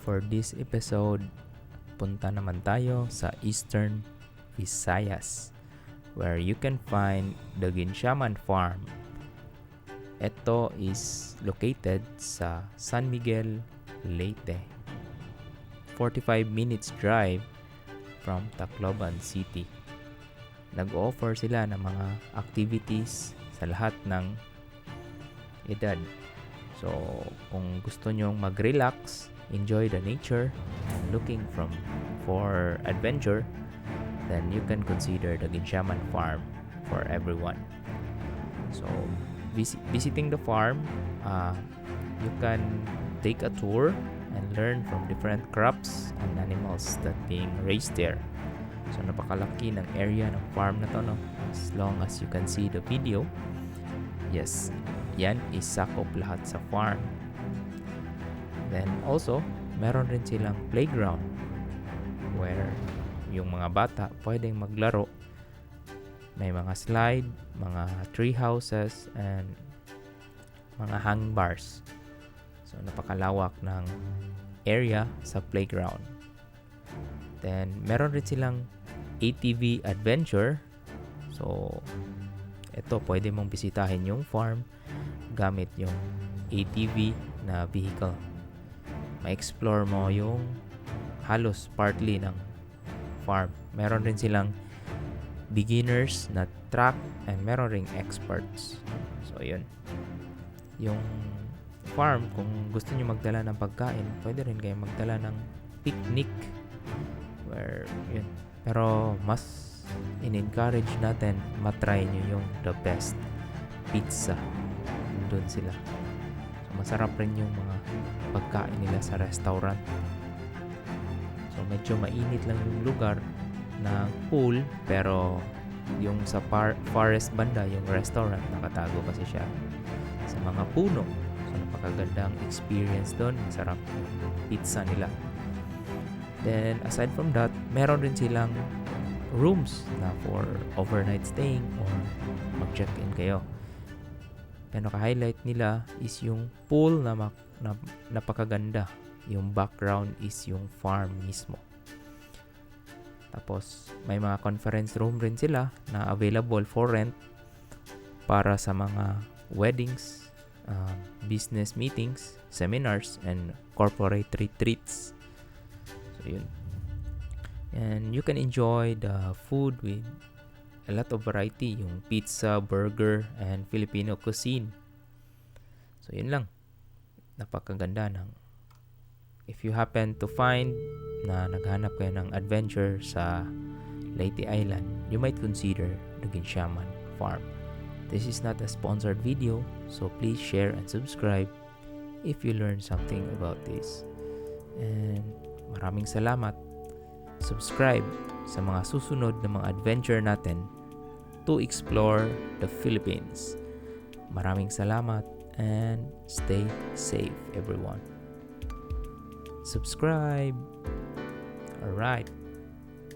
For this episode, punta naman tayo sa Eastern Visayas, where you can find the Guinciaman Farm. Ito is located sa San Miguel, Leyte. 45 minutes drive from Tacloban City. Nag-offer sila ng mga activities sa lahat ng edad. So, kung gusto nyong mag-relax, enjoy the nature, and looking for adventure, then you can consider the Guinciaman Farm for everyone. So, visiting the farm, you can take a tour and learn from different crops and animals that being raised there. So, napakalaki ng area ng farm na to, no? As long as you can see the video, yes, yan is sakop lahat sa farm. Then also, meron rin silang playground where yung mga bata pwedeng maglaro. May mga slide, mga tree houses, and mga hang bars. So, napakalawak ng area sa playground. Then, meron rin silang ATV adventure. So, ito, pwede mong bisitahin yung farm gamit yung ATV na vehicle. Ma-explore mo yung halos partly ng farm. Meron rin silang beginners na track and meron ring experts. So, yun. Yung farm, kung gusto nyo magdala ng pagkain, pwede rin kayo magdala ng picnic. Where, yun. Pero, mas in-encourage natin matry nyo yung the best pizza. Doon sila. So, masarap rin yung mga pagkain nila sa restaurant. So, medyo mainit lang yung lugar na pool, pero yung sa forest banda, yung restaurant, nakatago kasi siya sa mga puno. So, napakagandang experience doon. Masarap yung pizza nila. Then, aside from that, meron rin silang rooms na for overnight staying or mag-check-in kayo. Pero ka-highlight nila is yung pool na napakaganda. Yung background is yung farm mismo. Tapos, may mga conference room rin sila na available for rent para sa mga weddings, business meetings, seminars, and corporate retreats. So, yun. And you can enjoy the food with a lot of variety, yung pizza, burger, and Filipino cuisine. So, yun lang. Napakaganda ng if you happen to find na naghanap kayo ng adventure sa Leyte Island, you might consider the Guinciaman Farm. This is not a sponsored video, so please share and subscribe if you learn something about this. And maraming salamat. Subscribe sa mga susunod na mga adventure natin to explore the Philippines. Maraming salamat and stay safe, everyone. Subscribe. Alright.